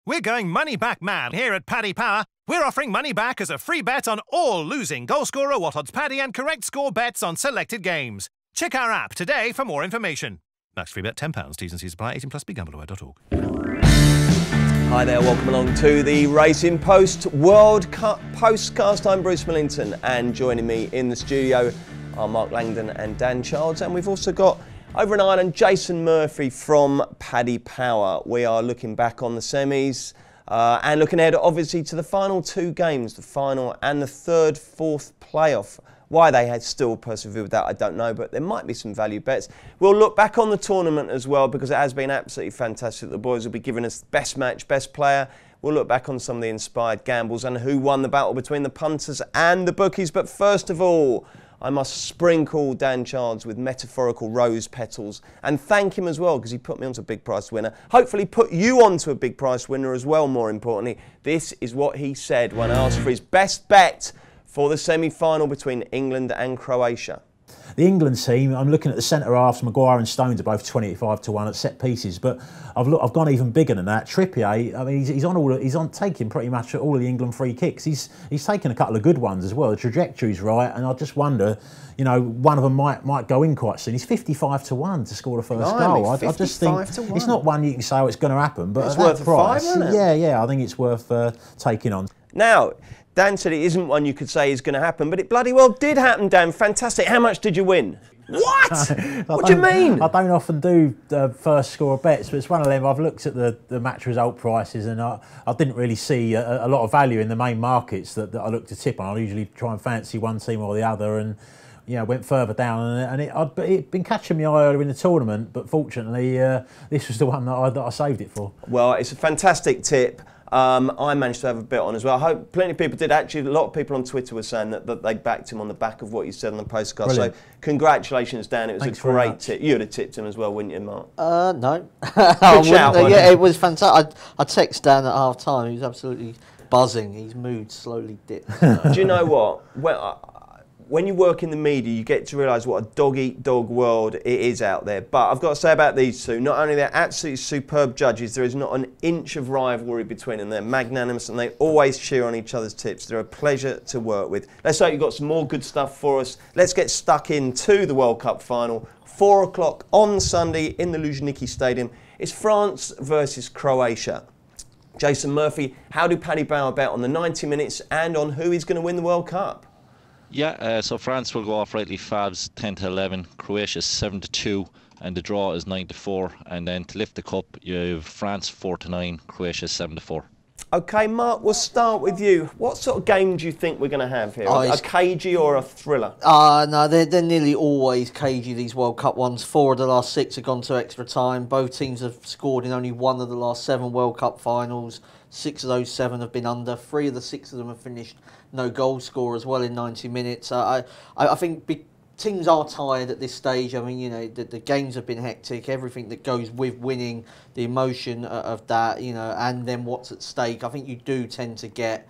We're going money back mad here at Paddy Power. We're offering money back as a free bet on all losing goal scorer, what odds Paddy, and correct score bets on selected games. Check our app today for more information. Max free bet £10. T's and C's apply. 18 plus. BeGambleAware.org. Hi there, welcome along to the Racing Post World Cup Postcast. I'm Bruce Millington, and joining me in the studio are Mark Langdon and Dan Childs, and we've also got over in Ireland Jason Murphy from Paddy Power. We are looking back on the semis and looking ahead obviously to the final two games, the final and the fourth playoff. Why they had still persevered with that, I don't know, but there might be some value bets. We'll look back on the tournament as well, because it has been absolutely fantastic. The boys will be giving us best match, best player. We'll look back on some of the inspired gambles and who won the battle between the punters and the bookies. But first of all, I must sprinkle Dan Childs with metaphorical rose petals and thank him as well, because he put me onto a big price winner. Hopefully put you onto a big price winner as well, more importantly. This is what he said when I asked for his best bet for the semi-final between England and Croatia. The England team, I'm looking at the centre halves. Maguire and Stones are both 25 to 1 at set pieces, but I've gone even bigger than that. Trippier, I mean, he's on taking pretty much all of the England free kicks. He's taken a couple of good ones as well. The trajectory's right, and I just wonder, you know, one of them might go in quite soon. He's 55 to 1 to score the first goal. I just think it's not one you can say, oh, it's going to happen, but it's at worth that price, a five, isn't it? Yeah, I think it's worth taking on. Now, Dan said it isn't one you could say is going to happen, but it bloody well did happen, Dan. Fantastic. How much did you win? What? What do you mean? I don't often do first score bets, but it's one of them. I've looked at the match result prices, and I didn't really see a lot of value in the main markets that I look to tip on. I usually try and fancy one team or the other, and went further down, and it'd been catching my eye earlier in the tournament, but fortunately this was the one that I saved it for. Well, it's a fantastic tip. I managed to have a bit on as well. I hope plenty of people did. Actually, a lot of people on Twitter were saying that they backed him on the back of what you said on the postcard. Brilliant. So congratulations, Dan. It was Thanks a great tip. You'd have tipped him as well, wouldn't you, Mark? No. Good shout, yeah, it was fantastic. I texted Dan at half time. He was absolutely buzzing. His mood slowly dipped. Do you know what? When you work in the media, you get to realise what a dog-eat-dog world it is out there. But I've got to say about these two, not only they're absolutely superb judges, there is not an inch of rivalry between them. They're magnanimous and they always cheer on each other's tips. They're a pleasure to work with. Let's hope you've got some more good stuff for us. Let's get stuck into the World Cup final. 4 o'clock on Sunday in the Luzhniki Stadium. It's France versus Croatia. Jason Murphy, how do Paddy Power bet on the 90 minutes and on who is going to win the World Cup? Yeah, so France will go off rightly fabs 10 to 11, Croatia 7 to 2, and the draw is 9 to 4. And then to lift the cup, you have France 4 to 9, Croatia 7 to 4. Okay, Mark, we'll start with you. What sort of game do you think we're going to have here? A cagey or a thriller? No, they're nearly always cagey, these World Cup ones. 4 of the last 6 have gone to extra time. Both teams have scored in only 1 of the last 7 World Cup finals. 6 of those 7 have been under. 3 of the 6 of them have finished no goal score as well in 90 minutes. I think teams are tired at this stage. I mean, the games have been hectic. Everything that goes with winning, the emotion of that, and then what's at stake. I think you do tend to get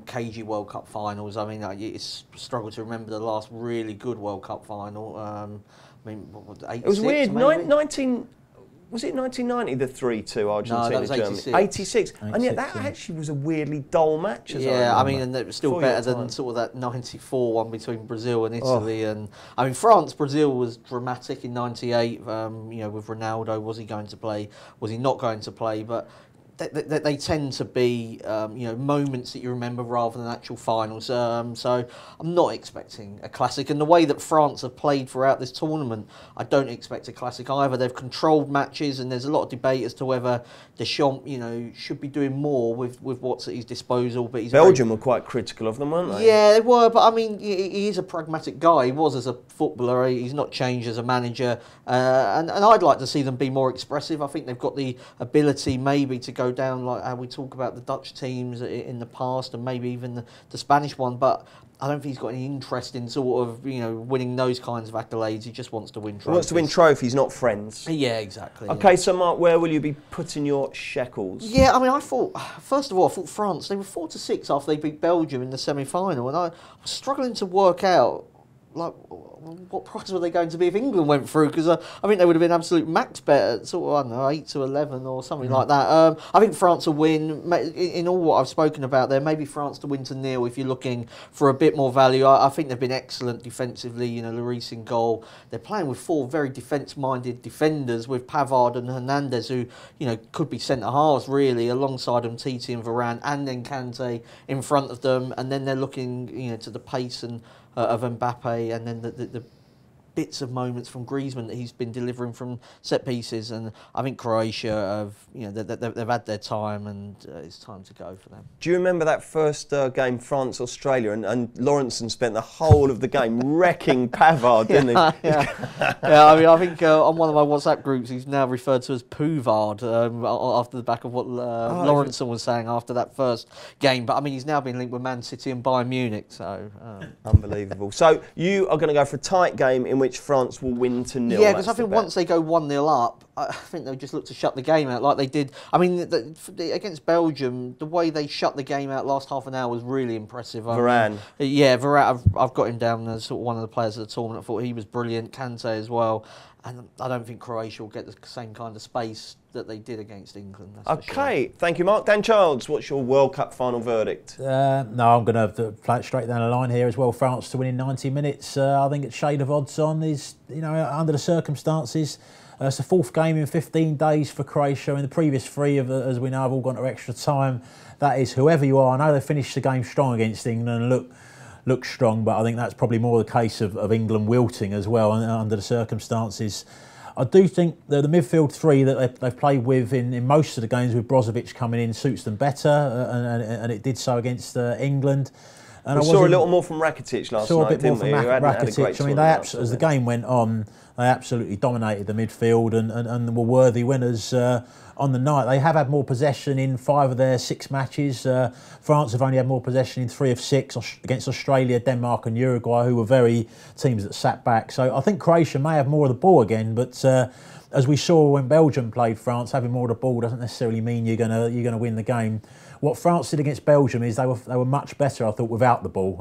cagey World Cup finals. I mean, it's a struggle to remember the last really good World Cup final. It was weird. 1990, the 3-2 Argentina, no, that was Germany? 86. And yet that actually was a weirdly dull match. I mean, and it was still better than sort of that 94 one between Brazil and Italy. Oh. And I mean, France-Brazil was dramatic in 98. With Ronaldo, was he going to play? Was he not going to play? But they tend to be, moments that you remember rather than actual finals. So I'm not expecting a classic. And the way that France have played throughout this tournament, I don't expect a classic either. They've controlled matches, and there's a lot of debate as to whether Deschamps, should be doing more with what's at his disposal. But Belgium were quite critical of them, weren't they? Yeah, they were. But I mean, he is a pragmatic guy. He was as a footballer. He's not changed as a manager. And I'd like to see them be more expressive. I think they've got the ability maybe to go down like how we talk about the Dutch teams in the past, and maybe even the Spanish one, but I don't think he's got any interest in sort of, winning those kinds of accolades. He just wants to win trophies. He wants to win trophies, not friends. Yeah, exactly. Okay, so Mark, where will you be putting your shekels? Yeah, I mean, I thought France, they were 4 to 6 after they beat Belgium in the semi-final, and I was struggling to work out like, what prize were they going to be if England went through? Because I think they would have been absolute max bet at sort of, I don't know, 8-11 or something like that. I think France will win. In all what I've spoken about there, maybe France to win to 0 if you're looking for a bit more value. I think they've been excellent defensively. You know, Lloris in goal. They're playing with 4 very defence-minded defenders with Pavard and Hernandez, who, you know, could be centre-halves really, alongside them, Titi and Varane, and then Kante in front of them. And then they're looking, you know, to the pace and of Mbappe, and then the bits of moments from Griezmann that he's been delivering from set pieces. And I think Croatia have, you know, they've had their time, and it's time to go for them. Do you remember that first game, France-Australia, and Lawrenson spent the whole of the game wrecking Pavard, didn't he? Yeah. I mean, I think on one of my WhatsApp groups, he's now referred to as Puvard after the back of what Lawrenson was saying after that first game. But I mean, he's now been linked with Man City and Bayern Munich, so unbelievable. So you are going to go for a tight game in which France will win to 0. Yeah, because I think once they go 1-0 up, I think they'll just look to shut the game out like they did. I mean, against Belgium, the way they shut the game out last half an hour was really impressive. Varane. Varane, I've got him down as sort of one of the players of the tournament. I thought he was brilliant. Kante as well. And I don't think Croatia will get the same kind of space that they did against England. That's for sure. Thank you, Mark. Dan Childs, what's your World Cup final verdict? No, I'm going to play it straight down the line here as well. France to win in 90 minutes. I think it's shade of odds on. Is, you know, under the circumstances. It's the 4th game in 15 days for Croatia. In the previous 3, as we know, have all gone to extra time. That is, whoever you are, I know they finished the game strong against England and look strong, but I think that's probably more the case of England wilting as well under the circumstances. I do think that the midfield 3 that they've played with in most of the games, with Brozovic coming in, suits them better, and it did so against England. And we saw a little more from Rakitic last night, saw a bit more from Rakitic. I mean, as the game went on, they absolutely dominated the midfield and were worthy winners on the night. They have had more possession in 5 of their 6 matches. France have only had more possession in 3 of 6 against Australia, Denmark and Uruguay, who were teams that sat back. So I think Croatia may have more of the ball again, but as we saw when Belgium played France, having more of the ball doesn't necessarily mean you're gonna win the game. What France did against Belgium is they were much better, I thought, without the ball.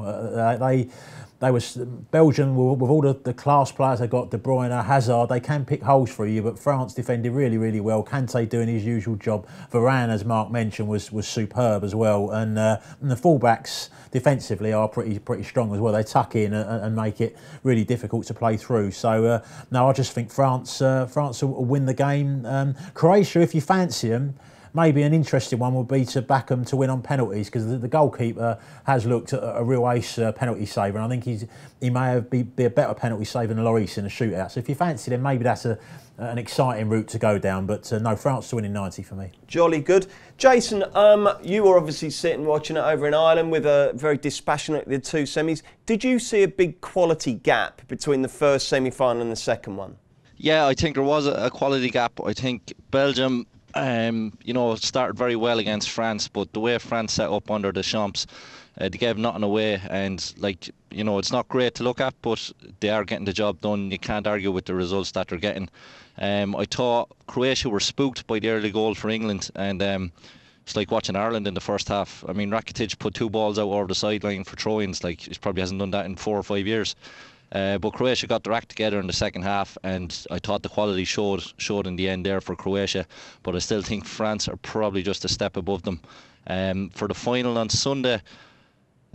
Belgium, with all the class players they've got, De Bruyne, Hazard, they can pick holes for you, but France defended really, really well. Kante doing his usual job. Varane, as Mark mentioned, was superb as well. And the fullbacks defensively are pretty strong as well. They tuck in and make it really difficult to play through. So no, I just think France will win the game. Croatia, if you fancy them, maybe an interesting one would be to back them to win on penalties, because the goalkeeper has looked at a real ace penalty saver, and I think he may be a better penalty saver than Lloris in a shootout. So if you fancy them, maybe that's an exciting route to go down. But no, France to win in 90 for me. Jolly good. Jason, you were obviously sitting watching it over in Ireland with a very dispassionate the 2 semis. Did you see a big quality gap between the first semi-final and the second one? Yeah, I think there was a quality gap. I think Belgium started very well against France, but the way France set up under the Champs, they gave nothing away, and it's not great to look at, but they are getting the job done. You can't argue with the results that they're getting. I thought Croatia were spooked by the early goal for England, and it's like watching Ireland in the first half. I mean, Rakitic put 2 balls out over the sideline for throw-ins, like he probably hasn't done that in 4 or 5 years. But Croatia got their act together in the second half, and I thought the quality showed in the end there for Croatia. But I still think France are probably just a step above them. For the final on Sunday,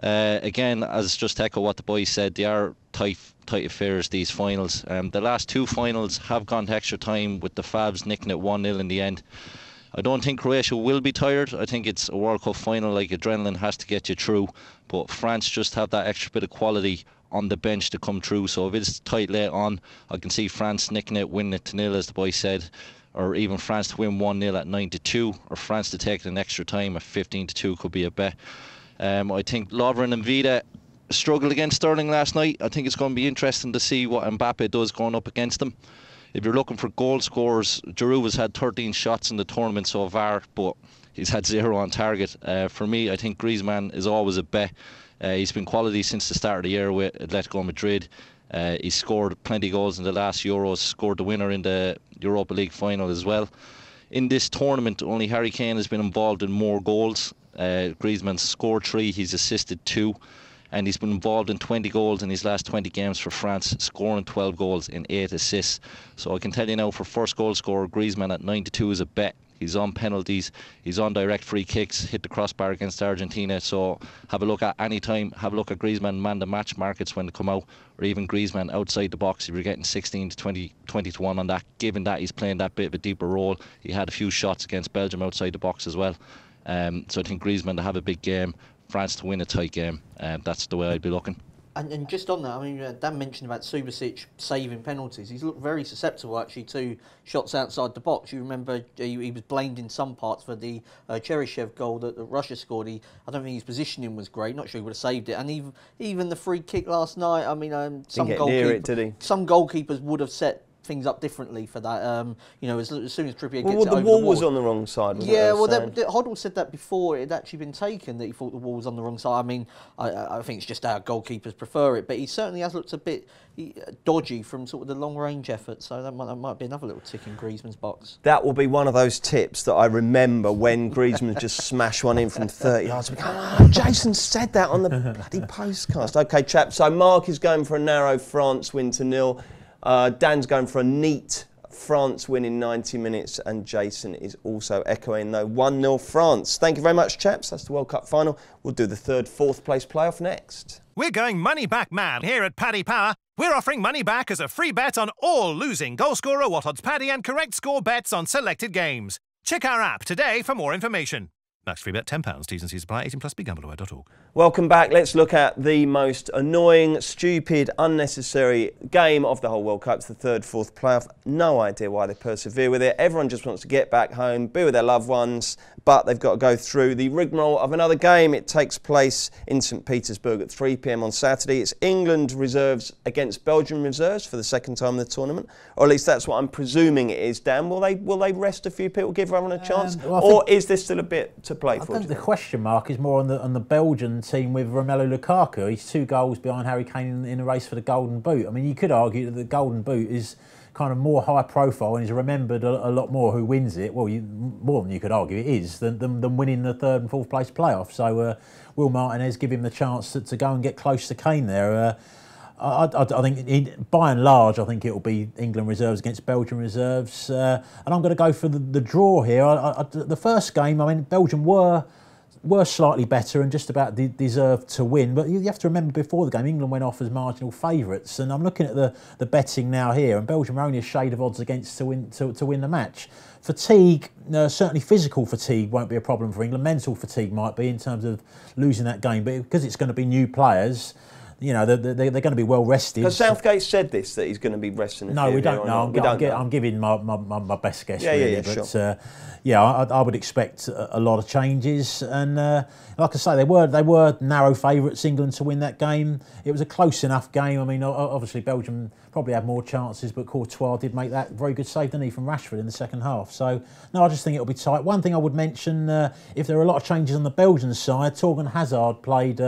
again, as just echo what the boys said, they are tight affairs, these finals. The last 2 finals have gone to extra time, with the Fabs nicking it 1-0 in the end. I don't think Croatia will be tired. I think it's a World Cup final, like adrenaline has to get you through. But France just have that extra bit of quality on the bench to come through. So if it's tight late on, I can see France nicking it, winning it to 0, as the boy said, or even France to win 1-0 at 9-2, or France to take it in extra time at 15-2 could be a bet. I think Lovren and Vida struggled against Sterling last night. I think it's going to be interesting to see what Mbappe does going up against them. If you're looking for goal scorers, Giroud has had 13 shots in the tournament so far, but he's had 0 on target. For me, I think Griezmann is always a bet. He's been quality since the start of the year with Atletico Madrid. He scored plenty of goals in the last Euros, scored the winner in the Europa League final as well. In this tournament, only Harry Kane has been involved in more goals. Griezmann scored 3, he's assisted 2. and he's been involved in 20 goals in his last 20 games for France, scoring 12 goals in 8 assists. So I can tell you now, for first goal scorer, Griezmann at 9-2 is a bet. He's on penalties, he's on direct free kicks, hit the crossbar against Argentina. So have a look at any time, have a look at Griezmann man the match markets when they come out, or even Griezmann outside the box. If you're getting 16 to 20 to 1 on that, given that he's playing that bit of a deeper role. He had a few shots against Belgium outside the box as well. So I think Griezmann to have a big game, France to win a tight game. That's the way I'd be looking. And just on that, I mean, Dan mentioned about Subasic saving penalties. He's looked very susceptible, actually, to shots outside the box. You remember he was blamed in some parts for the Cheryshev goal that Russia scored. I don't think his positioning was great. Not sure he would have saved it. And even the free kick last night, I mean, some goalkeepers would have set things up differently for that. You know, as soon as Trippier gets it over the wall was on the wrong side. Yeah, Hoddle said that before it had actually been taken, that he thought the wall was on the wrong side. I mean, I think it's just how goalkeepers prefer it, but he certainly has looked a bit dodgy from sort of the long-range effort, so that might be another little tick in Griezmann's box. That will be one of those tips that I remember when Griezmann just smashed one in from 30 yards. We go, oh, Jason said that on the bloody postcast. OK, chaps, so Mark is going for a narrow France win to 0. Dan's going for a neat France win in 90 minutes, and Jason is also echoing the 1-0 France. Thank you very much, chaps. That's the World Cup final. We'll do the third, fourth place playoff next. We're going money back mad here at Paddy Power. We're offering money back as a free bet on all losing goal scorer, what odds Paddy, and correct score bets on selected games. Check our app today for more information. Max free bet £10. T's and C's apply. 18 plus. BeGambleAware.org. Welcome back. Let's look at the most annoying, stupid, unnecessary game of the whole World Cup. It's the third, fourth playoff. No idea why they persevere with it. Everyone just wants to get back home, be with their loved ones, but they've got to go through the rigmarole of another game. It takes place in St. Petersburg at 3 p.m. on Saturday. It's England reserves against Belgium reserves for the second time in the tournament, or at least that's what I'm presuming it is. Dan, will they rest a few people, give everyone a chance, or is there still a bit to play for? I think the question mark is more on the Belgian team with Romelu Lukaku. He's 2 goals behind Harry Kane in the race for the Golden Boot. I mean, you could argue that the Golden Boot is kind of more high profile and is remembered a lot more who wins it. Well, more than you could argue it is than winning the third and fourth place playoff. So will Martinez give him the chance to go and get close to Kane there? I think, by and large, I think it will be England reserves against Belgium reserves. And I'm going to go for the draw here. The first game, I mean, Belgium were slightly better and just about deserved to win. But you have to remember, before the game, England went off as marginal favourites. And I'm looking at the betting now here, and Belgium are only a shade of odds against to win the match. Fatigue, certainly physical fatigue won't be a problem for England. Mental fatigue might be in terms of losing that game. But because it's going to be new players, you know, they're going to be well rested. Has Southgate said this, that he's going to be resting? No, we don't know. I'm giving my best guess, really. But sure. I would expect a lot of changes. And like I say, they were narrow favourites, England, to win that game. It was a close enough game. I mean, obviously Belgium probably had more chances, but Courtois did make that very good save, didn't he, from Rashford in the second half. So, no, I just think it'll be tight. One thing I would mention, if there are a lot of changes on the Belgian side, Torgan Hazard played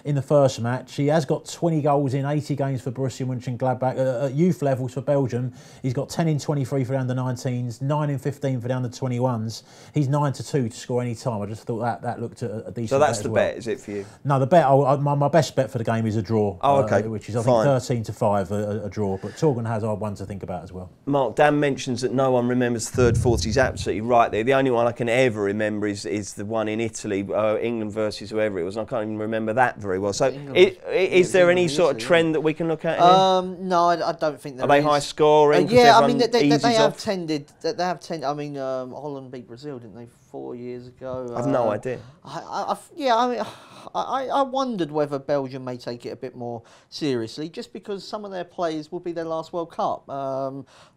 in the first match. He has got 20 goals in 80 games for Borussia Mönchengladbach. At youth levels for Belgium, he's got 10 in 23 for the under-19s, 9 in 15 for the under-21s. He's 9-2 to score any time. I just thought that looked a decent. So that's bet the bet, is it, for you? No, the bet. My best bet for the game is a draw. Oh, okay. Which is, I think, 13-5 a draw. But Torgan Hazard one to think about as well. Mark, Dan mentions that no one remembers third, fourth. He's absolutely right there. The only one I can ever remember is the one in Italy, England versus whoever it was. And I can't even remember that very well. So, is there any sort of trend that we can look at here? No, I don't think there is. Are they high scoring? Yeah, I mean, they have tended. I mean, Holland beat Brazil, didn't they, 4 years ago? I've no idea. I wondered whether Belgium may take it a bit more seriously, just because some of their players will be their last World Cup.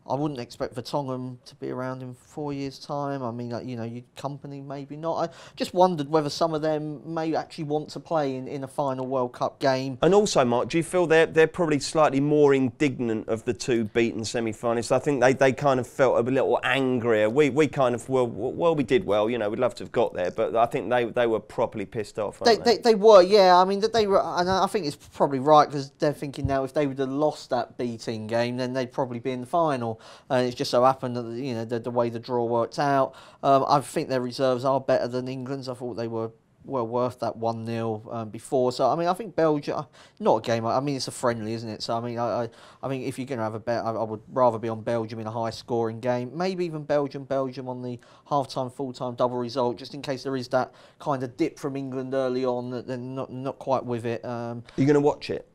I wouldn't expect Vertonghen to be around in 4 years' time. I mean, Company maybe not. I just wondered whether some of them may actually want to play in a final World Cup game. And also, Mark, do you feel they're probably slightly more indignant of the 2 beaten semi-finalists? I think they kind of felt a little angrier. We kind of, we did well. You know, we'd love to have got there, but I think they were properly pissed off. They were, yeah. I mean, that they were, and I think it's probably right, because they're thinking now if they would have lost that beating game, then they'd probably be in the final. And it's just so happened that the way the draw worked out. I think their reserves are better than England's. I thought they were well worth that 1-0 before. So I mean, I think Belgium, not a game. I mean, it's a friendly, isn't it? So I mean, I think if you're going to have a bet, I would rather be on Belgium in a high-scoring game. Maybe even Belgium on the half-time, full-time double result, just in case there is that kind of dip from England early on that they're not quite with it. Are you going to watch it?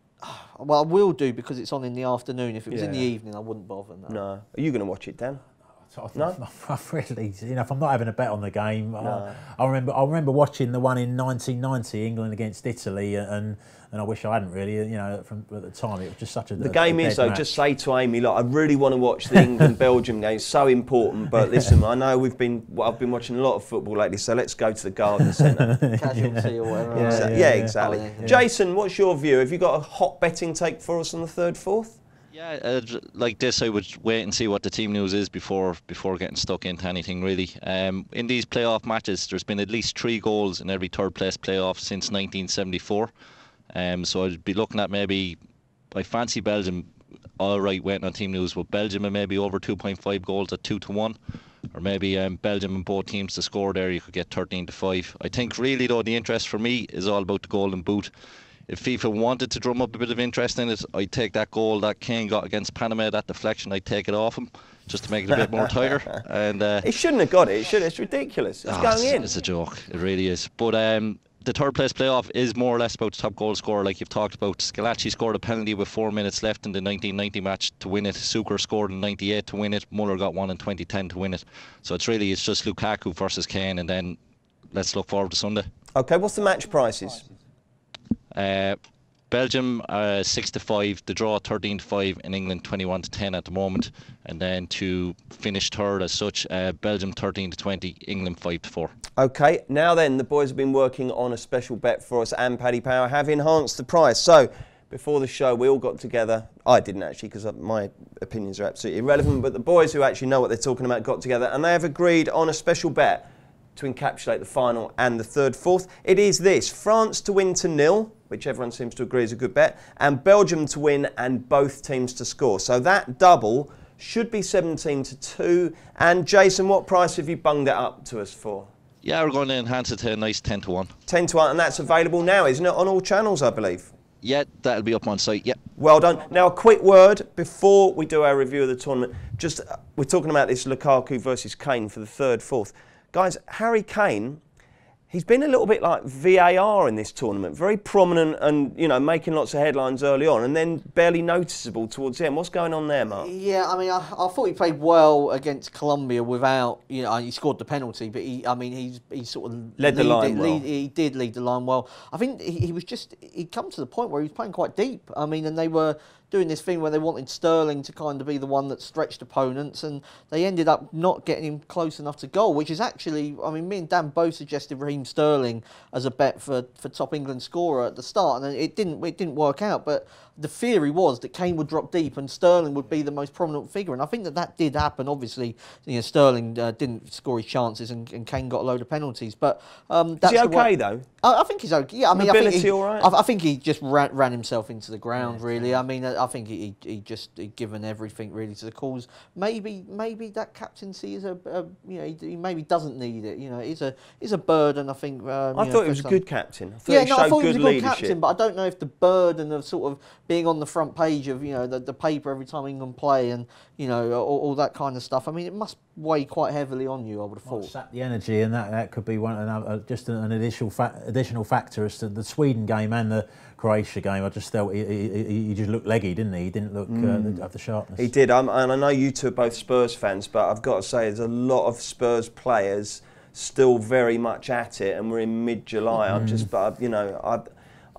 Well, I will do because it's on in the afternoon. If it was in the evening, I wouldn't bother. No. Are you going to watch it, Dan? No, I've really, if I'm not having a bet on the game, I remember watching the one in 1990, England against Italy, and I wish I hadn't really, from at the time it was just such a. The game is though. Just say to Amy, look, I really want to watch the England-Belgium game. It's so important. But listen, I know I've been watching a lot of football lately, so let's go to the Garden Centre. Casualty or whatever. Yeah, exactly. Oh, yeah. Jason, what's your view? Have you got a hot betting take for us on the 3rd, 4th? Yeah, like this, I would wait and see what the team news is before getting stuck into anything really. In these playoff matches, there's been at least 3 goals in every third place playoff since 1974. So I'd be looking at maybe, I fancy Belgium, all right, waiting on team news, but Belgium and maybe over 2.5 goals at 2-1. Or maybe Belgium and both teams to score there, you could get 13-5. I think really though the interest for me is all about the golden boot. If FIFA wanted to drum up a bit of interest in it, I'd take that goal that Kane got against Panama, that deflection, I'd take it off him, just to make it a bit more tighter. And he shouldn't have got it. It's ridiculous. It's going in. It's a joke. It really is. But the 3rd place playoff is more or less about the top goal scorer, like you've talked about. Scalacci scored a penalty with 4 minutes left in the 1990 match to win it. Suker scored in 98 to win it. Muller got one in 2010 to win it. So it's just Lukaku versus Kane, and then let's look forward to Sunday. Okay, what's the match prices? Belgium 6-5, the draw 13-5, in England 21-10 at the moment, and then to finish third as such, Belgium 13-20, England 5-4. Okay, now then, the boys have been working on a special bet for us, and Paddy Power have enhanced the price. So before the show, we all got together. I didn't actually, because my opinions are absolutely irrelevant, but the boys who actually know what they're talking about got together, and they have agreed on a special bet to encapsulate the final and the 3rd, 4th. It is this: France to win to 0, which everyone seems to agree is a good bet, and Belgium to win and both teams to score. So that double should be 17-2. And Jason, what price have you bunged it up to us for? Yeah, we're going to enhance it to a nice 10-1. 10-1, and that's available now, isn't it, on all channels, I believe? Yeah, that'll be up on site, yeah. Well done. Now, a quick word before we do our review of the tournament. Just, we're talking about this Lukaku versus Kane for the 3rd, 4th. Guys, Harry Kane, he's been a little bit like VAR in this tournament. Very prominent and, making lots of headlines early on, and then barely noticeable towards the end. What's going on there, Mark? Yeah, I mean, I thought he played well against Colombia without, he scored the penalty, but he sort of led the line well. He did lead the line well. I think he'd come to the point where he was playing quite deep. I mean, and they were doing this thing where they wanted Sterling to kind of be the one that stretched opponents, and they ended up not getting him close enough to goal, which is actually, I mean, me and Dan both suggested Raheem Sterling as a bet for top England scorer at the start, and it didn't work out, but the theory was that Kane would drop deep and Sterling would be the most prominent figure, and I think that did happen. Obviously, Sterling didn't score his chances, and Kane got a load of penalties. But that's is he okay though? I think he's okay. Yeah, I mean, right? I think he just ran himself into the ground. Really, I mean, I think he just given everything really to the cause. Maybe that captaincy is he maybe doesn't need it. It's a burden. I think. I thought he was a good captain. I thought he was a good captain, but I don't know if the burden of sort of being on the front page of the paper every time England play and all that kind of stuff. I mean, it must weigh quite heavily on you, I would have thought. Sap the energy, and that could be just an additional factor as to the Sweden game and the Croatia game. I just felt he just looked leggy, didn't he? He didn't look have the sharpness. He did, and I know you two are both Spurs fans, but I've got to say there's a lot of Spurs players still very much at it, and we're in mid-July.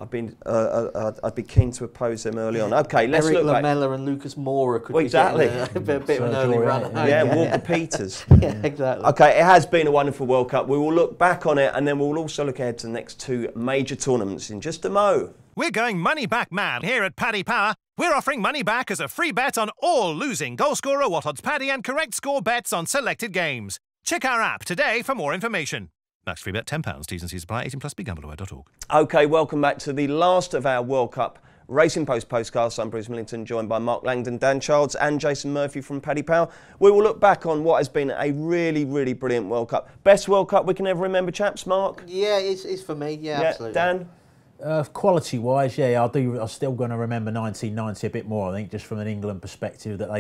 I'd be keen to oppose them early on. Okay, let's Eric look back. Lamela and Lucas Moura could exactly. be getting a bit of an early run. Yeah, Walker Peters. Yeah, exactly. Okay, it has been a wonderful World Cup. We will look back on it, and then we'll also look ahead to the next 2 major tournaments in just a mo. We're going money back mad here at Paddy Power. We're offering money back as a free bet on all losing goal scorer, what odds Paddy, and correct score bets on selected games. Check our app today for more information. Max free bet £10. T's and C's apply. 18+ BeGambleAware.org. Okay, welcome back to the last of our World Cup Racing Post Postcast. I'm Bruce Millington, joined by Mark Langdon, Dan Childs and Jason Murphy from Paddy Power. We will look back on what has been a really, really brilliant World Cup. Best World Cup we can ever remember, chaps, Mark? Yeah, it's for me, yeah, absolutely. Dan? Quality-wise, yeah, I'm still going to remember 1990 a bit more, I think, just from an England perspective, that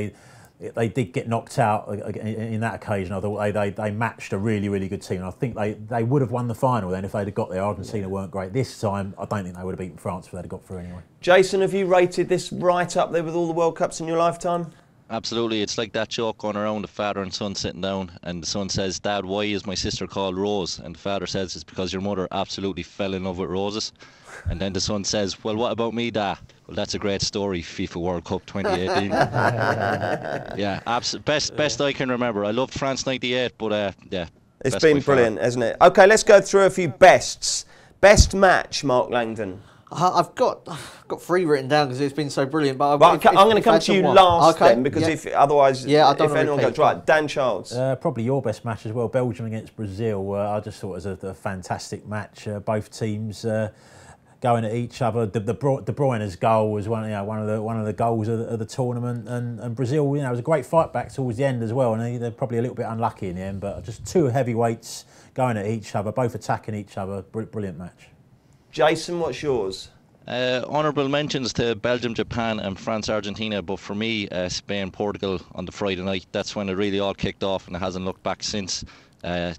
they did get knocked out in that occasion. I thought they matched a really, really good team. And I think they would have won the final then if they'd have got there. Argentina weren't great. This time, I don't think they would have beaten France if they'd have got through anyway. Jason, have you rated this right up there with all the World Cups in your lifetime? Absolutely. It's like that joke going around, the father and son sitting down, and the son says, "Dad, why is my sister called Rose?" And the father says, "It's because your mother absolutely fell in love with roses." And then the son says, "Well, what about me, Dad?" "Well, that's a great story, FIFA World Cup 2018. Yeah, best I can remember. I loved France 98, but yeah. It's been brilliant, hasn't it? OK, let's go through a few bests. Best match, Mark Langdon. I've got 3 written down because it's been so brilliant. But I'm going to come to you last then, because if otherwise, if anyone goes right, Dan Childs. Probably your best match as well, Belgium against Brazil. I just thought it was a fantastic match. Both teams going at each other. De Bruyne's goal was one of the goals of the tournament, and Brazil, it was a great fight back towards the end as well. And they're probably a little bit unlucky in the end, but just 2 heavyweights going at each other, both attacking each other. Brilliant match. Jason, what's yours? Honourable mentions to Belgium, Japan and France, Argentina, but for me, Spain, Portugal on the Friday night. That's when it really all kicked off, and it hasn't looked back since.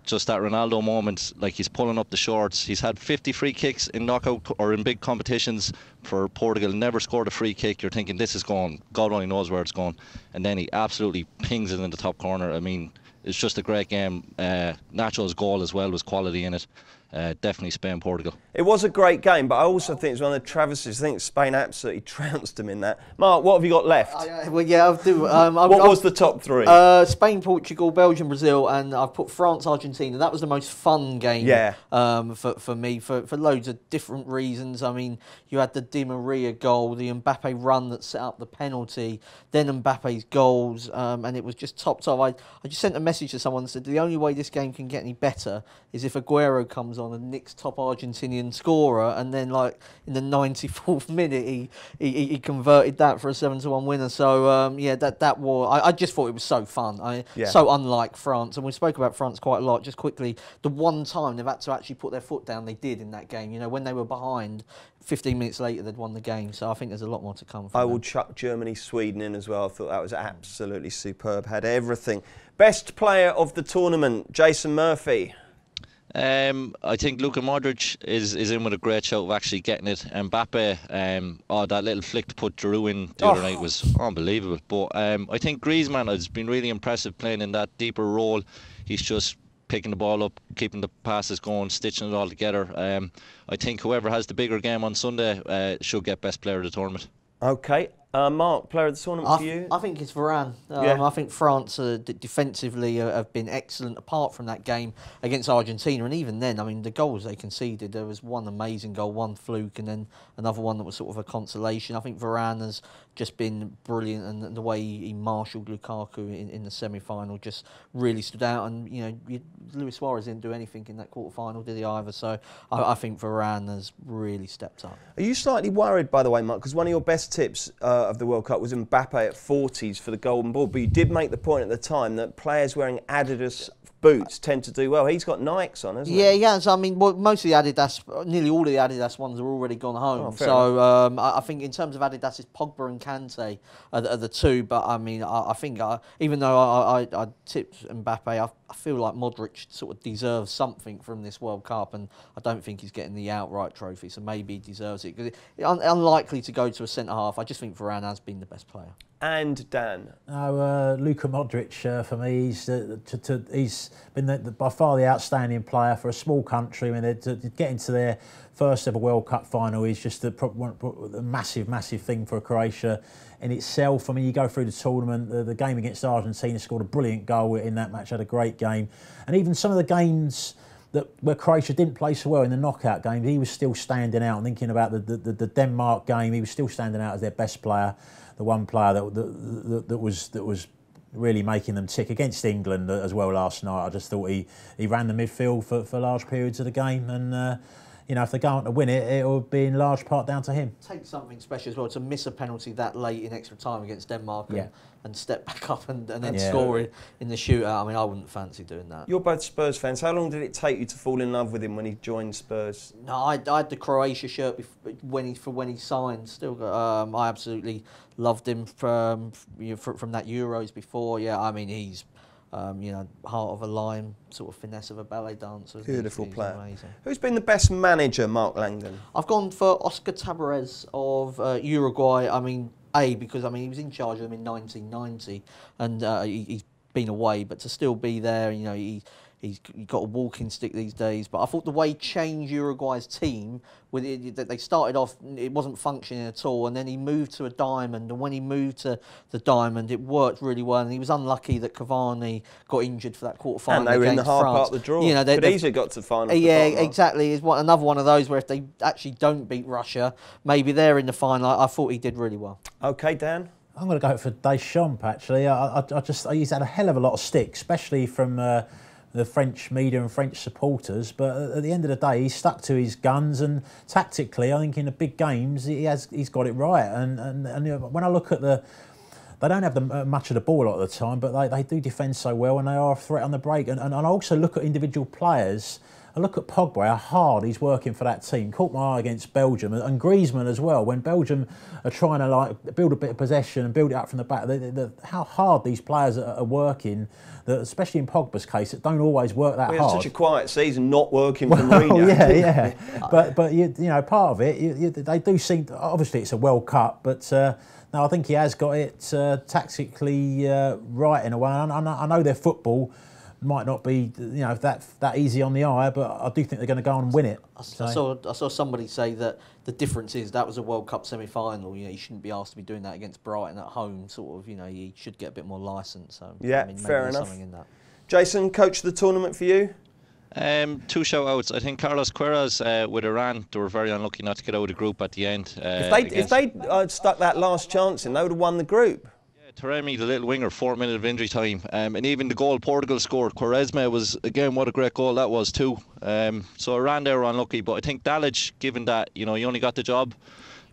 Just that Ronaldo moment, like he's pulling up the shorts. He's had 50 free kicks in knockout or in big competitions for Portugal, never scored a free kick. You're thinking this is going, God only knows where it's going, and then he absolutely pings it in the top corner. I mean, it's just a great game. Nacho's goal as well was quality in it. Definitely Spain, Portugal. It was a great game, but I also think it's one of the travesties. I think Spain absolutely trounced them in that. Mark, what have you got left? Well, yeah, I'll do. What was the top 3? Spain, Portugal, Belgium, Brazil, and I've put France, Argentina. That was the most fun game for me, for loads of different reasons. I mean, you had the Di Maria goal, the Mbappe run that set up the penalty, then Mbappe's goals, and it was just top. I just sent a message to someone that said the only way this game can get any better is if Aguero comes on and Nick's top Argentinian scorer, and then like in the 94th minute he converted that for a 7-1 winner. So yeah, that war, I just thought it was so fun. So unlike France, and we spoke about France quite a lot. Just quickly, the one time they've had to actually put their foot down, they did in that game. You know, when they were behind, 15 minutes later they'd won the game. So I think there's a lot more to come. I will chuck Germany, Sweden in as well. I thought that was absolutely superb. Had everything. Best player of the tournament, Jason Murphy. I think Luka Modric is in with a great shout of actually getting it. Mbappe, that little flick to put Giroud in the other night was unbelievable. But I think Griezmann has been really impressive playing in that deeper role. He's just picking the ball up, keeping the passes going, stitching it all together. I think whoever has the bigger game on Sunday should get best player of the tournament. Okay. Mark, player of the tournament for you? I think it's Varane. I think France defensively have been excellent apart from that game against Argentina, and even then, I mean, the goals they conceded, there was one amazing goal, one fluke, and then another one that was sort of a consolation. I think Varane has just been brilliant, and the way he marshalled Lukaku in the semi-final just really stood out. And you know, Luis Suarez didn't do anything in that quarter-final, did he either? So I think Varane has really stepped up. Are you slightly worried, by the way, Mark, because one of your best tips of the World Cup was Mbappe at 40s for the Golden Ball, but you did make the point at the time that players wearing Adidas boots tend to do well. He's got Nikes on, hasn't he? Yeah, he has. I mean, most of the Adidas, nearly all of the Adidas ones are already gone home. So I think in terms of Adidas, it's Pogba and Kante are the 2. But I mean, I think even though I tipped Mbappe, I feel like Modric sort of deserves something from this World Cup, and I don't think he's getting the outright trophy. So maybe he deserves it. Because unlikely to go to a centre half. I just think Varane has been the best player. And Dan? Luka Modric, for me, he's been by far the outstanding player for a small country. I mean, to get into their first ever World Cup final is just a massive thing for Croatia in itself. I mean, you go through the tournament, the game against Argentina, scored a brilliant goal in that match, had a great game. And even some of the games where Croatia didn't play so well in the knockout games, he was still standing out. Thinking about the Denmark game, he was still standing out as their best player. The one player that was really making them tick against England as well last night. I just thought he ran the midfield for large periods of the game, and you know, if they go on to win it, it will be in large part down to him. Take something special as well to miss a penalty that late in extra time against Denmark and step back up and then score in the shootout. I mean, I wouldn't fancy doing that. You're both Spurs fans. How long did it take you to fall in love with him when he joined Spurs? No, I had the Croatia shirt when he signed. Still, I absolutely loved him from that Euros before. Yeah, I mean he's. Heart of a lion, sort of finesse of a ballet dancer. Beautiful player. Amazing. Who's been the best manager, Mark Langdon? I've gone for Oscar Tabarez of Uruguay. I mean, because he was in charge of them in 1990, and he's been away, but to still be there, you know, he's got a walking stick these days. But I thought the way he changed Uruguay's team, with it, that they started off, it wasn't functioning at all, and then he moved to a diamond, and when he moved to the diamond, it worked really well. And he was unlucky that Cavani got injured for that quarter final. And they were in the hard part of the draw. You know, could easily got to the final. Yeah, exactly. It's another one of those where if they actually don't beat Russia, maybe they're in the final. I thought he did really well. Okay, Dan. I'm going to go for Deschamps, actually. He's had a hell of a lot of stick, especially from the French media and French supporters. But at the end of the day, he's stuck to his guns, and tactically, I think in the big games, he's got it right. And you know, when I look at they don't have much of the ball a lot of the time, but they do defend so well, and they are a threat on the break. And I also look at individual players. I look at Pogba, how hard he's working for that team. Caught my eye against Belgium, and Griezmann as well. When Belgium are trying to build a bit of possession and build it up from the back, how hard these players are working. That, especially in Pogba's case, it don't always work that hard. It's such a quiet season, not working for Mourinho. Yeah. but you know, part of it, they do seem. Obviously, it's a World Cup, but. No, I think he has got it tactically right in a way. I know their football might not be, you know, that easy on the eye, but I do think they're going to go on and win it. I saw somebody say that the difference is that was a World Cup semi-final. You know, you shouldn't be asked to be doing that against Brighton at home. Sort of, you know, you should get a bit more licence. So, yeah, I mean, fair enough. Something in that. Jason, coach of the tournament for you? Two shout-outs. I think Carlos Queiroz with Iran, they were very unlucky not to get out of the group at the end. If they stuck that last chance in, they would have won the group. Taremi, the little winger, 4 minutes of injury time, and even the goal Portugal scored, Quaresma was, again, what a great goal that was too. So Iran, they were unlucky, but I think Dalic, given that, you know, he only got the job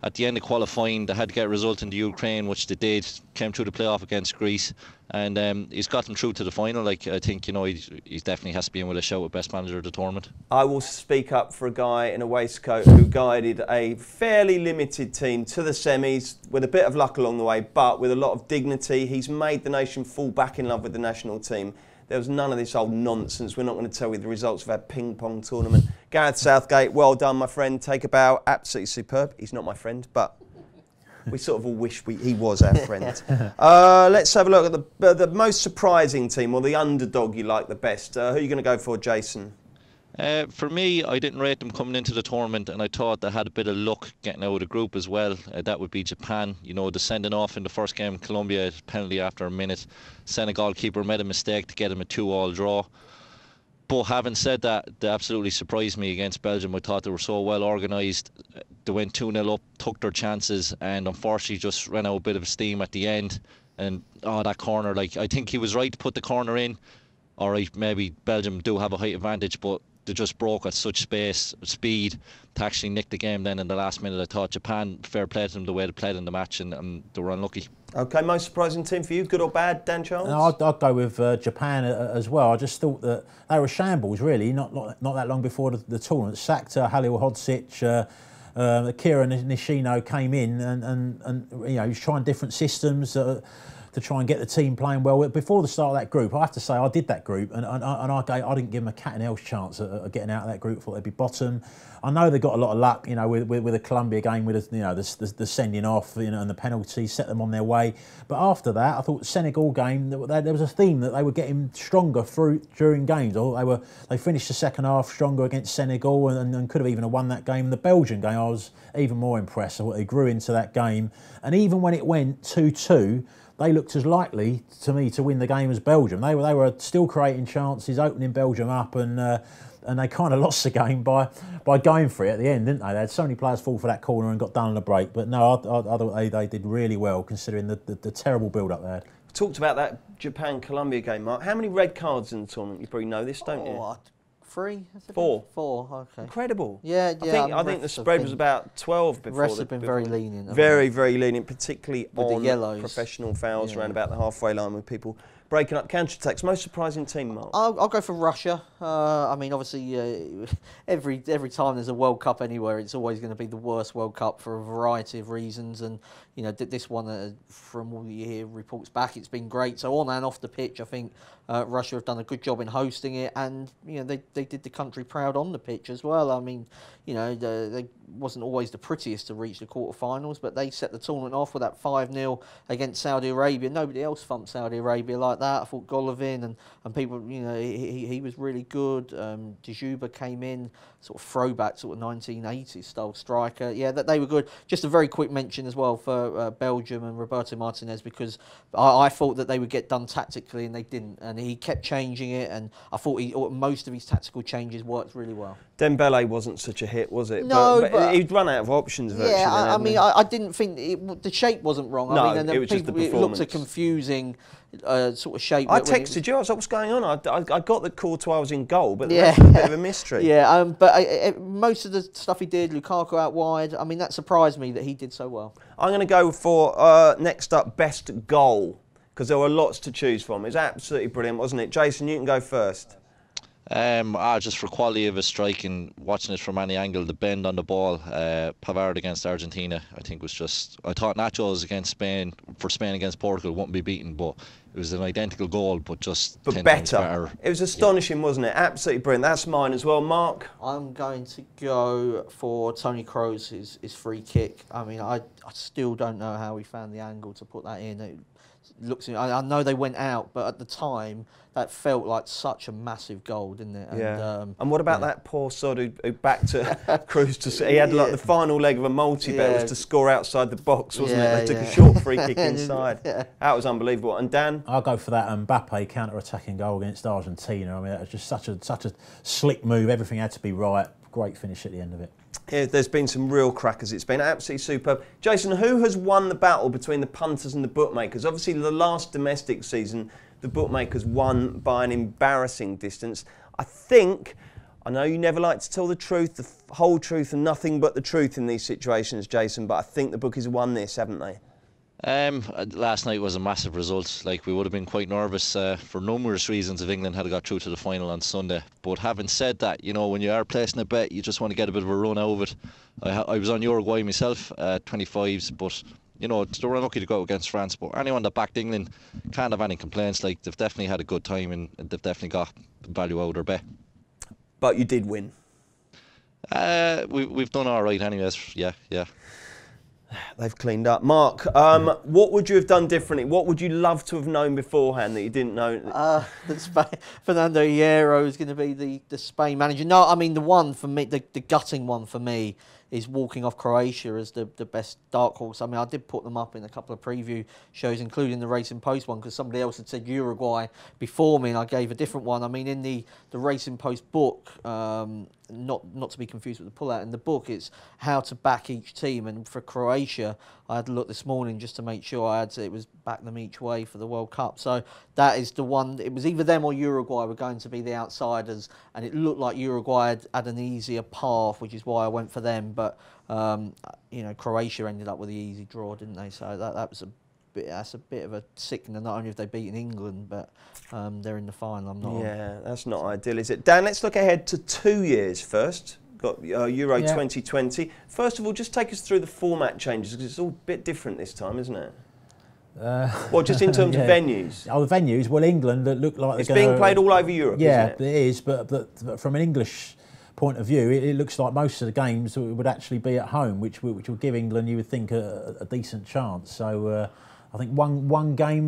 at the end of qualifying, they had to get a result in the Ukraine, which they did, came through the playoff against Greece, and he's got them through to the final. Like, I think, you know, he definitely has to be in with a shout at best manager of the tournament. I will speak up for a guy in a waistcoat who guided a fairly limited team to the semis with a bit of luck along the way, but with a lot of dignity. He's made the nation fall back in love with the national team. There was none of this old nonsense. We're not going to tell you the results of our ping-pong tournament. Gareth Southgate, well done, my friend. Take a bow. Absolutely superb. He's not my friend, but we sort of all wish he was our friend. Let's have a look at the most surprising team, or the underdog you like the best. Who are you going to go for, Jason? For me, I didn't rate them coming into the tournament, and I thought they had a bit of luck getting out of the group as well. That would be Japan. You know, the sending off in the first game, Colombia, penalty after a minute. Senegal keeper made a mistake to get them a 2-2 draw. But having said that, they absolutely surprised me against Belgium. I thought they were so well organised. They went 2-0 up, took their chances, and unfortunately just ran out a bit of steam at the end. And that corner, like, I think he was right to put the corner in. All right, maybe Belgium do have a height advantage, but they just broke at such speed to actually nick the game then in the last minute. I thought Japan, fair play to them the way they played in the match, and they were unlucky. OK, most surprising team for you, good or bad, Dan Charles? No, I'd go with Japan as well. I just thought that they were shambles, really, not that long before the tournament. Sacked Halil Hodzic, Kira Nishino came in and you know, he was trying different systems to try and get the team playing well. Before the start of that group, I have to say I did that group, and I didn't give them a cat and hell's chance of getting out of that group. I thought they'd be bottom. I know they got a lot of luck, you know, with the Colombia game, with the sending off, you know, and the penalty set them on their way. But after that, I thought the Senegal game, there was a theme that they were getting stronger during games. They finished the second half stronger against Senegal and could have even won that game. The Belgian game, I was even more impressed with what they grew into that game. And even when it went 2-2. They looked as likely to me to win the game as Belgium. They were still creating chances, opening Belgium up, and they kind of lost the game by going for it at the end, didn't they? They had so many players fall for that corner and got done on the break. But no, I thought they did really well considering the terrible build-up they had. We talked about that Japan-Colombia game, Mark. How many red cards in the tournament? You probably know this, don't you? 3? 4. 4, okay. Incredible. Yeah, I think the spread was about 12 before. Refs have been very lenient. Very, very lenient, particularly with on the yellows. Professional fouls around about the halfway line with people breaking up counter-attacks. Most surprising team, Mark? I'll go for Russia. I mean, obviously, every time there's a World Cup anywhere, it's always going to be the worst World Cup for a variety of reasons. And, you know, this one, from all you hear reports back, it's been great. So on and off the pitch, I think Russia have done a good job in hosting it. And, you know, they did the country proud on the pitch as well. I mean, you know, they wasn't always the prettiest to reach the quarterfinals, but they set the tournament off with that 5-0 against Saudi Arabia. Nobody else thumped Saudi Arabia like that. I thought Golovin and people, you know, he was really good. Djouba came in, sort of throwback, sort of 1980s style striker. Yeah, that they were good. Just a very quick mention as well for Belgium and Roberto Martinez, because I thought that they would get done tactically and they didn't, and he kept changing it, and I thought most of his tactical changes worked really well. Dembele wasn't such a hit, was it? No, but he'd run out of options virtually. Yeah, I mean, I didn't think the shape wasn't wrong. No, I mean, and it was just the performance. It looked a confusing sort of shape. I texted you. I was like, "What's going on?" I got that Courtois was in goal, but the rest was a bit of a mystery. Yeah, but most of the stuff he did, Lukaku out wide. I mean, that surprised me that he did so well. I'm going to go for next up, best goal, because there were lots to choose from. It was absolutely brilliant, wasn't it? Jason, you can go first. Just for quality of his striking, watching it from any angle, the bend on the ball, Pavard against Argentina, I think was just. I thought Nacho's against Spain against Portugal wouldn't be beaten, but it was an identical goal, but 10 times better. It was astonishing, wasn't it? Absolutely brilliant. That's mine as well, Mark. I'm going to go for Tony Kroos, his free kick. I mean, I still don't know how he found the angle to put that in. It looks. I know they went out, but at the time that felt like such a massive goal, didn't it? Yeah. And what about that poor sod who backed to Kroos to? He had like the final leg of a multi-bet was to score outside the box, wasn't it? They took a short free kick inside. That was unbelievable. And Dan, I'll go for that Mbappe counter-attacking goal against Argentina. I mean, that was just such a slick move. Everything had to be right. Great finish at the end of it. Yeah, there's been some real crackers. It's been absolutely superb. Jason, who has won the battle between the punters and the bookmakers? Obviously, the last domestic season, the bookmakers won by an embarrassing distance. I know you never like to tell the truth, the whole truth and nothing but the truth in these situations, Jason, but I think the bookies won this, haven't they? Last night was a massive result. Like, we would have been quite nervous for numerous reasons if England had got through to the final on Sunday. But having said that, you know, when you are placing a bet, you just want to get a bit of a run out of it. I was on Uruguay myself, 25s, but you know, they were unlucky to go against France. But anyone that backed England can't have any complaints. Like, they've definitely had a good time and they've definitely got value out of their bet. But you did win. We've done all right anyways. Yeah. They've cleaned up. Mark, what would you have done differently? What would you love to have known beforehand that you didn't know? Fernando Hierro is going to be the Spain manager. No, I mean, the one for me, the gutting one for me, is walking off Croatia as the best dark horse. I mean, I did put them up in a couple of preview shows, including the Racing Post one, because somebody else had said Uruguay before me, and I gave a different one. I mean, in the Racing Post book, not to be confused with the pullout, in the book it's how to back each team, and for Croatia I had to look this morning just to make sure it was back them each way for the World Cup. So that is the one. It was either them or Uruguay were going to be the outsiders, and it looked like Uruguay had an easier path, which is why I went for them. But you know, Croatia ended up with the easy draw, didn't they? So that's a bit of a sickener. Not only have they beaten England, but they're in the final. Yeah, that's not ideal, is it? Dan, let's look ahead to 2 years first. Got Euro 2020. First of all, just take us through the format changes, because it's all a bit different this time, isn't it? Well, just in terms of venues. Oh, the venues. Well, England, that look like it's being played all over Europe. Yeah, isn't it? It is. But from an English point of view, it looks like most of the games would actually be at home, which would give England, you would think, a decent chance. So I think one game,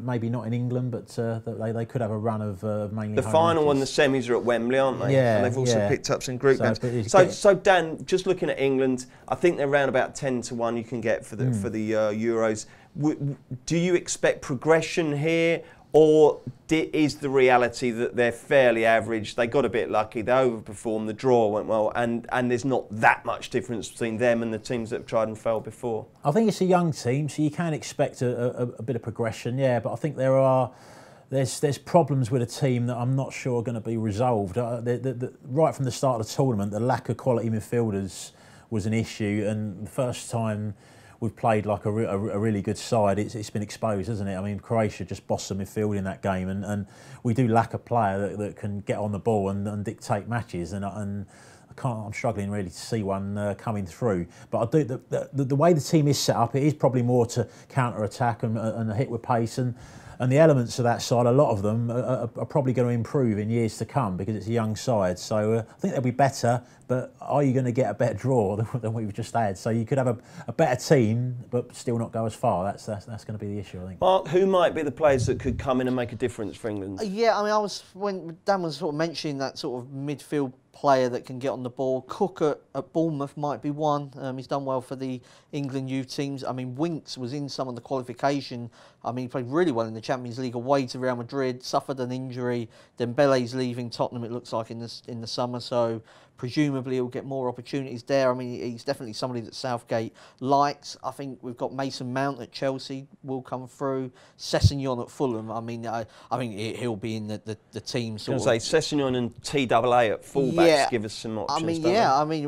maybe not in England, but they could have a run of mainly the home final matches. and the semis are at Wembley, aren't they? Yeah, and they've also picked up some group games. So Dan, just looking at England, I think they're around about 10-1 you can get for the Euros. Do you expect progression here? Or is the reality that they're fairly average? They got a bit lucky, they overperformed, the draw went well, and there's not that much difference between them and the teams that have tried and failed before? I think it's a young team, so you can expect a bit of progression, yeah, but I think there are there's problems with a team that I'm not sure are going to be resolved. Right from the start of the tournament, the lack of quality midfielders was an issue, and the first time we've played like a really good side, it's been exposed, hasn't it? I mean, Croatia just bossed the midfield in that game, and we do lack a player that can get on the ball and dictate matches, and I'm struggling really to see one coming through. But I do the way the team is set up, it is probably more to counter attack and hit with pace, and the elements of that side, a lot of them are probably going to improve in years to come because it's a young side. So I think they'll be better, but are you going to get a better draw than we've just had? So you could have a better team, but still not go as far. That's going to be the issue, I think. Mark, who might be the players that could come in and make a difference for England? Yeah, I mean, when Dan was sort of mentioning that sort of midfield player that can get on the ball. Cook at Bournemouth might be one. He's done well for the England youth teams. I mean, Winks was in some of the qualification. I mean, he played really well in the Champions League away to Real Madrid, suffered an injury. Dembele's leaving Tottenham, it looks like, in the summer, so presumably he'll get more opportunities there. I mean, he's definitely somebody that Southgate likes. I think we've got Mason Mount at Chelsea will come through. Sessegnon at Fulham. I mean, I think he'll be in the team sort of. I was going to say Sessegnon and TAA at fullbacks give us some options. I mean, yeah. I mean,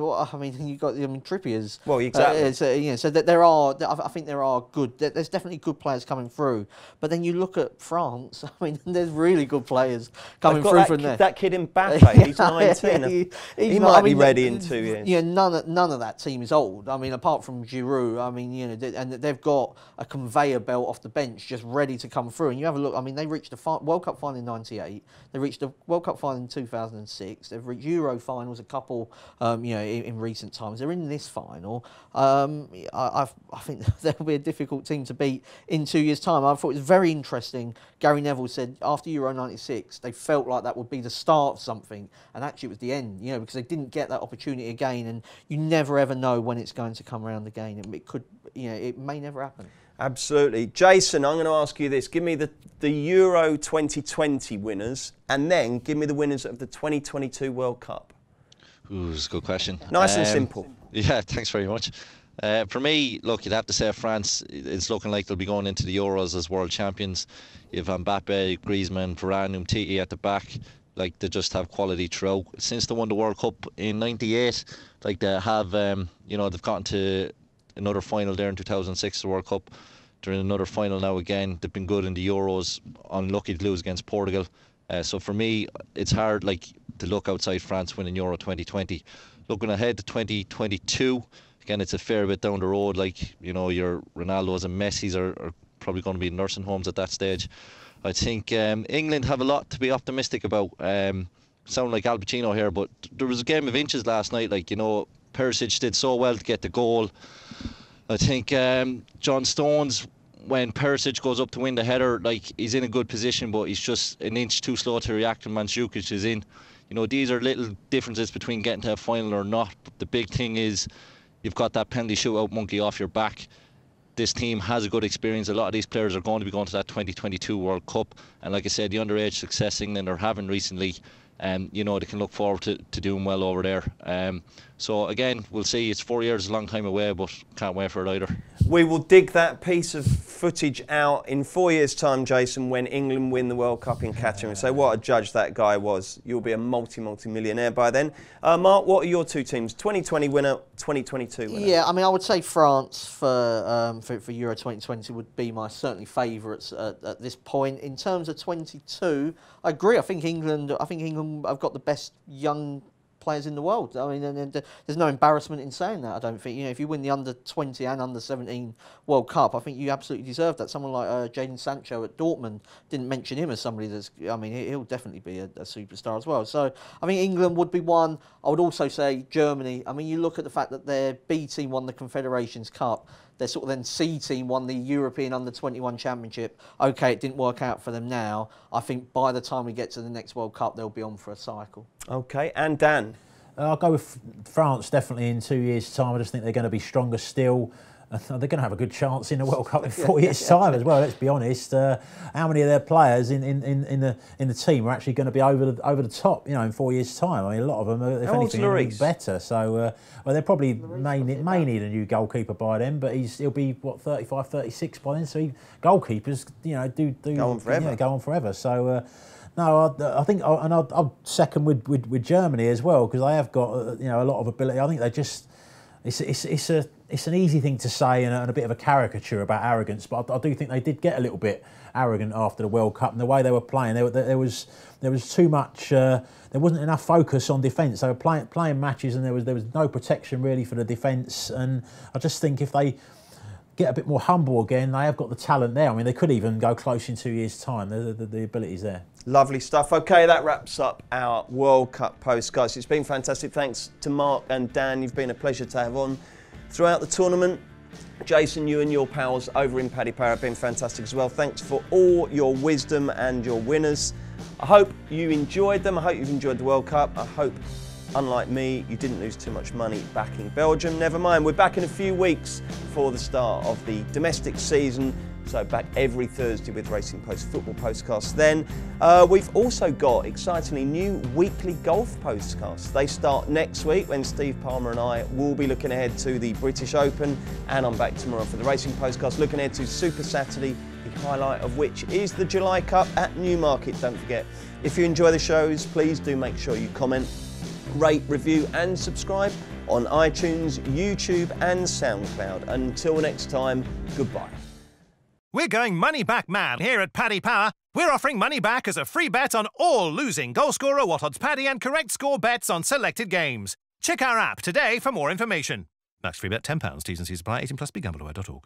you got Trippier's. Well, exactly. So that there are. I think there are good. There's definitely good players coming through. But then you look at France. I mean, there's really good players coming through from there. That kid Mbappe. He's 19. He might be ready in 2 years. Yeah, none of that team is old. I mean, apart from Giroud. I mean, and they've got a conveyor belt off the bench just ready to come through. And you have a look. I mean, they reached the World Cup final in '98. They reached the World Cup final in 2006. They've reached Euro finals a couple, in recent times. They're in this final. I think they'll be a difficult team to beat in 2 years' time. I thought it was very interesting. Gary Neville said after Euro '96, they felt like that would be the start of something, and actually it was the end. Because they didn't get that opportunity again, and you never ever know when it's going to come around again. It could, it may never happen. Absolutely. Jason, I'm going to ask you this. Give me the Euro 2020 winners, and then give me the winners of the 2022 World Cup. Ooh, that's a good question. Nice and simple. Yeah, thanks very much. For me, look, you'd have to say France, it's looking like they'll be going into the Euros as world champions. You have Mbappe, Griezmann, Varane, Umtiti at the back. Like, they just have quality throughout. Since they won the World Cup in '98, like, they have, they've gotten to another final there in 2006, the World Cup. They're in another final now again. They've been good in the Euros, unlucky to lose against Portugal. So for me, it's hard, to look outside France winning Euro 2020. Looking ahead to 2022, again, it's a fair bit down the road. Your Ronaldos and Messis are probably going to be in nursing homes at that stage. I think England have a lot to be optimistic about. Sound like Al Pacino here, but there was a game of inches last night. Perisic did so well to get the goal. I think John Stones, when Perisic goes up to win the header, he's in a good position, but he's just an inch too slow to react when Mandzukic is in. These are little differences between getting to a final or not. But the big thing is you've got that penalty shootout monkey off your back. This team has a good experience. A lot of these players are going to be going to that 2022 World Cup. And like I said, the underage success England are having recently, they can look forward to doing well over there. So again, we'll see. It's 4 years, a long time away, but can't wait for it either. We will dig that piece of footage out in 4 years' time, Jason, when England win the World Cup in Qatar, and say what a judge that guy was. You'll be a multi-millionaire by then. Mark, what are your two teams? 2020 winner, 2022 winner. Yeah, I mean, I would say France for Euro 2020 would be my certainly favourites at this point. In terms of 22, I agree. I think England have got the best young players in the world. I mean, and there's no embarrassment in saying that. I don't think, if you win the under-20 and under-17 World Cup, I think you absolutely deserve that. Someone like Jadon Sancho at Dortmund, didn't mention him as somebody that's, he'll definitely be a superstar as well. So I think England would be one. I would also say Germany. I mean, you look at the fact that their B team won the Confederations Cup. Their sort of then C team won the European Under-21 Championship. Okay, it didn't work out for them now. I think by the time we get to the next World Cup, they'll be on for a cycle. Okay, and Dan? I'll go with France definitely in 2 years' time. I just think they're going to be stronger still. they're going to have a good chance in the World Cup in 4 years' time as well. Let's be honest. How many of their players in the team are actually going to be over the top? In 4 years' time. I mean, a lot of them, if anything, will be better. So, well, they probably may need a new goalkeeper by then. But he'll be 35, 36 by then. So goalkeepers, do go on forever. Go on forever. So. No, I think, and I'll second with Germany as well, because they have got a lot of ability. I think they just. It's an easy thing to say and a bit of a caricature about arrogance, but I do think they did get a little bit arrogant after the World Cup and the way they were playing. There was too much. There wasn't enough focus on defence. They were playing matches and there was no protection really for the defence. And I just think if they get a bit more humble again, they have got the talent there. I mean, they could even go close in 2 years' time. The ability's there. Lovely stuff. OK, that wraps up our World Cup Postcast. It's been fantastic. Thanks to Mark and Dan. You've been a pleasure to have on throughout the tournament. Jason, you and your pals over in Paddy Power have been fantastic as well. Thanks for all your wisdom and your winners. I hope you enjoyed them. I hope you've enjoyed the World Cup. I hope, unlike me, you didn't lose too much money backing Belgium. Never mind, we're back in a few weeks for the start of the domestic season. So back every Thursday with Racing Post football postcasts. Then we've also got, excitingly, new weekly golf postcasts. They start next week when Steve Palmer and I will be looking ahead to the British Open. And I'm back tomorrow for the Racing Postcast, looking ahead to Super Saturday, the highlight of which is the July Cup at Newmarket. Don't forget, if you enjoy the shows, please do make sure you comment, rate, review and subscribe on iTunes, YouTube and SoundCloud. Until next time, goodbye. We're going money back mad here at Paddy Power. We're offering money back as a free bet on all losing goal scorer, what odds paddy and correct score bets on selected games. Check our app today for more information. Max free bet £10. T's and C's apply. 18+ BeGambleAware.org.